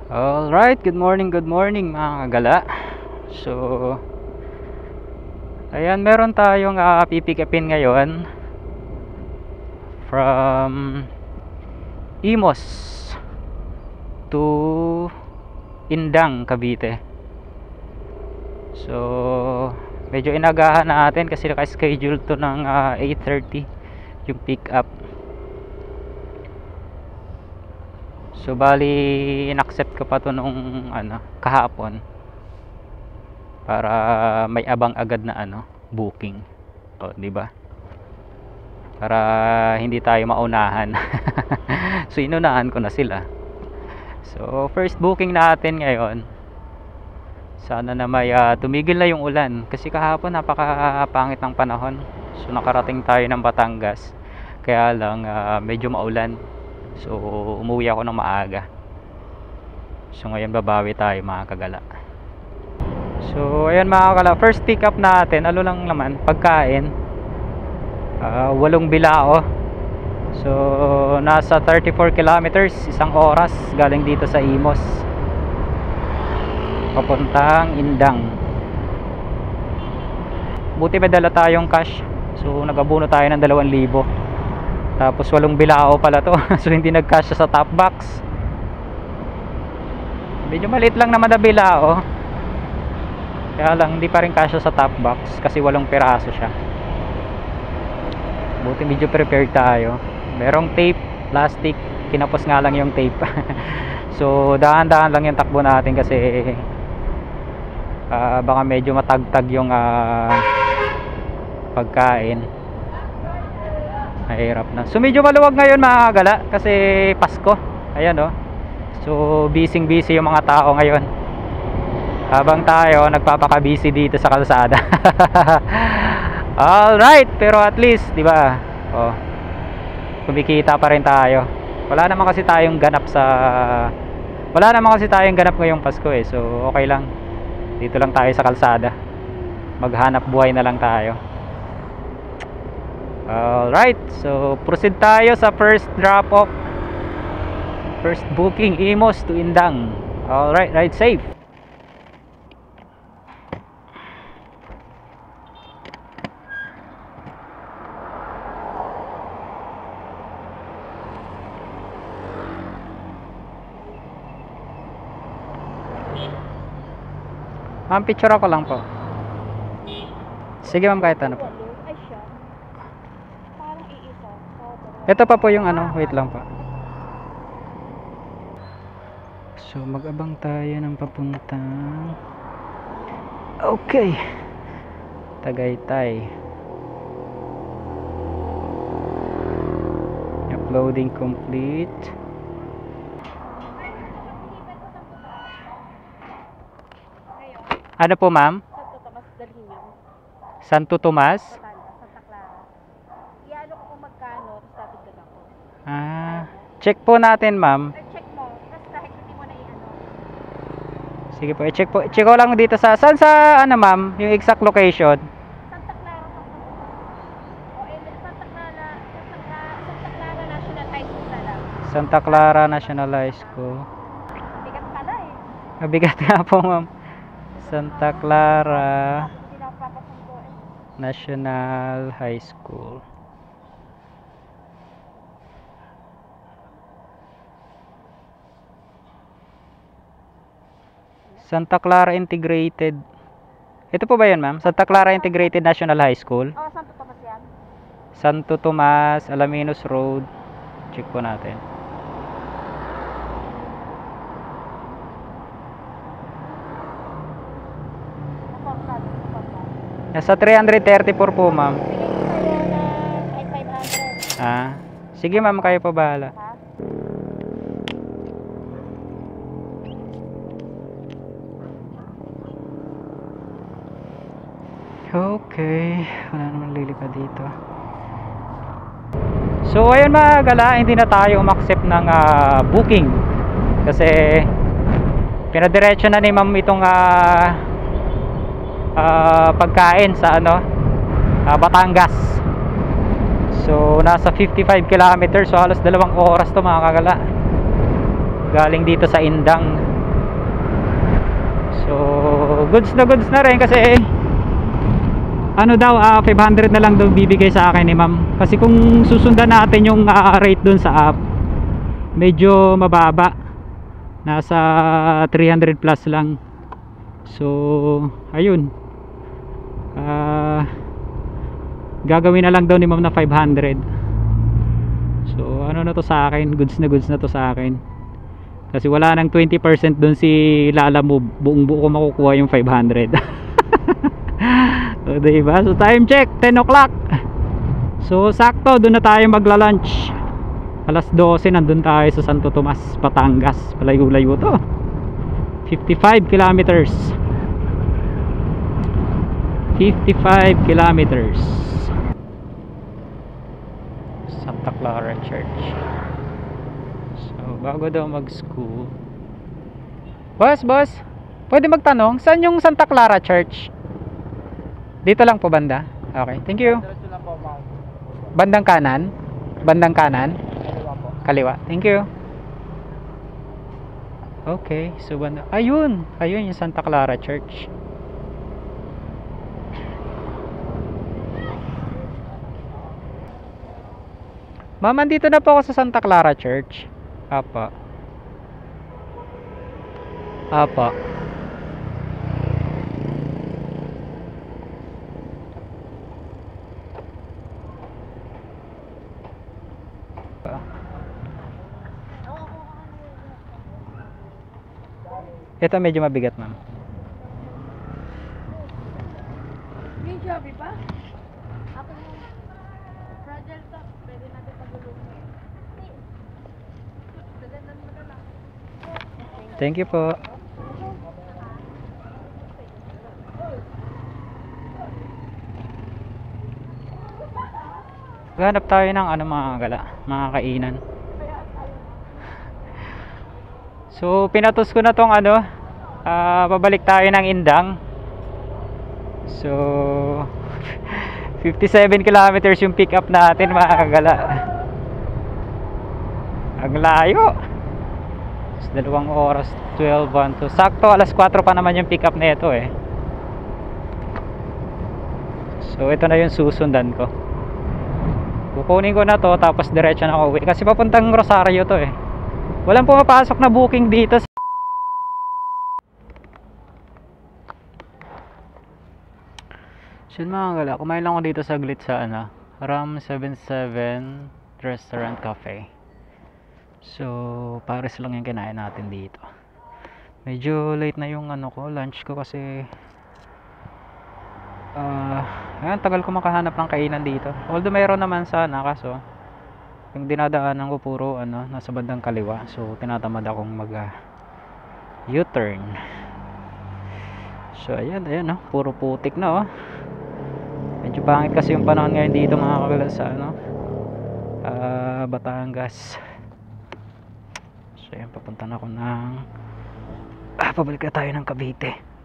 Alright, good morning mga kagala. So, ayan, meron tayong pipick upin ngayon from Imos to Indang, Cavite. So, medyo inagahan natin kasi naka-schedule to ng 8:30 yung pick up. So, bali in-accept ko pa to nung kahapon para may abang agad na booking. O, di ba? Para hindi tayo maunahan. So, inunahan ko na sila. So, first booking natin ngayon. Sana na may tumigil na yung ulan kasi kahapon napakapangit ng panahon. So, nakarating tayo ng Batangas. Kaya lang medyo maulan. So, umuwi ako ng maaga. So, ngayon babawi tayo mga kagala. So, ayan mga kagala, first pick up natin, ano lang naman, pagkain. 8 bilao. So, nasa 34 kilometers, isang oras galing dito sa Imos. Papuntang Indang. Buti may dala tayong cash. So, nag-abuno tayo ng 2,000. Tapos 8 bilao pala to. So hindi nag-cash sa top box. Medyo maliit lang naman na bilao. Kaya lang hindi pa rin cash sa top box kasi 8 piraso siya. Buti medyo prepared tayo. Merong tape, plastic. Kinapos nga lang yung tape. So dahan-dahan lang yung takbo natin kasi baka medyo matagtag yung pagkain. Mahirap na. So medyo maluwag ngayon mga kagala kasi Pasko. Ayan oh. So busy yung mga tao ngayon. Habang tayo nagpapaka-busy dito sa kalsada. Alright, pero at least, 'di ba? Oh. Kumikita pa rin tayo. Wala naman kasi tayong ganap ngayong Pasko eh. So okay lang. Dito lang tayo sa kalsada. Maghanap buhay na lang tayo. Alright, so proceed tayo sa first drop off. First booking, Imos to Indang. Alright, ride safe. Ma'am, picture ako lang po. Sige ma'am, kahit ano po. Ito pa po yung wait lang pa. So mag-abang tayo ng papuntang okay, Tagaytay. Uploading complete. Ano po ma'am? Santo Tomas? Santa Clara. Iano ko kung magkano, tapos tatagdag ako. Check po natin ma'am. Check mo, kasi kahit hindi mo na i-ano. Sige po, i-check po. Check ko lang dito sa, saan sa ma'am, yung exact location? Santa Clara, Santa Clara National High School na lang. Santa Clara National High School. Bigat pala eh. Mabigat nga po ma'am. Santa Clara Hindi na papasundo eh. National High School. Santa Clara Integrated. Ito po ba yan ma'am? Santa Clara Integrated National High School. Oh, Santo Tomas yan. Santo Tomas, Alaminos Road. Check po natin. Nasa 334 po ma'am. Sige ma'am, kayo pa bahala. Okay, wala naman lilipad dito. So ayun mga gala, hindi na tayo umaccept ng booking kasi pinadiretso na ni ma'am itong pagkain sa Batangas. So nasa 55 kilometers, so halos 2 oras to mga kagala galing dito sa Indang. goods na rin kasi ano daw, 500 na lang daw bibigay sa akin ni ma'am. Kasi kung susundan natin yung rate dun sa app, medyo mababa. Nasa 300 plus lang. So, ayun. Gagawin na lang daw ni ma'am na 500. So, ano na to sa akin? Goods na to sa akin. Kasi wala nang 20% dun si Lala Move. Buong buo ko makukuha yung 500. So, diba? So, time check, 10 o'clock. So, sakto, doon na tayo magla-lunch. Alas 12, nandun tayo sa Santo Tomas, Batangas. Palayo-layo to. 55 kilometers. 55 kilometers. Santa Clara Church. So, bago daw mag-school. Boss, pwede magtanong, saan yung Santa Clara Church? Dito lang po banda? Okay, thank you. Bandang kanan? Bandang kanan? Kaliwa. Thank you. Okay, so banda. Ayun yung Santa Clara Church. Ma'am, dito na po ako sa Santa Clara Church. Apa. Ito medyo mabigat, ma'am. Yung Joby ba? Ako yung fragile to. Pwede natin pagulungin. Dagandan mo na lang. Thank you po. Ganap tayo ng mga gala, mga kainan. So, pinatos ko na tong pabalik tayo ng Indang. So, 57 kilometers yung pick up natin, mga kagala. Ang layo. 2 oras, 12, 1, 2. Sakto, alas 4 pa naman yung pick up na ito eh. So, ito na yung susundan ko. Kukunin ko na to, tapos diretso na ako uwi. Kasi papuntang Rosario to eh. Walang pumapasok na booking dito. So mga gala, kumain lang ako dito saglit sa Ram 77 Restaurant Cafe. So pares lang yung kinain natin dito. Medyo late na yung lunch ko kasi tagal ko makahanap ng kainan dito. Although mayroon naman sana, kaso yung dinadaanan ko puro nasa bandang kaliwa. So tinatamad akong mag U-turn. So ayan puro putik na medyo pangit kasi yung panahon ngayon dito mga kagala sa Batangas. So ayan, papunta na ako ng pabalik na tayo ng Cavite.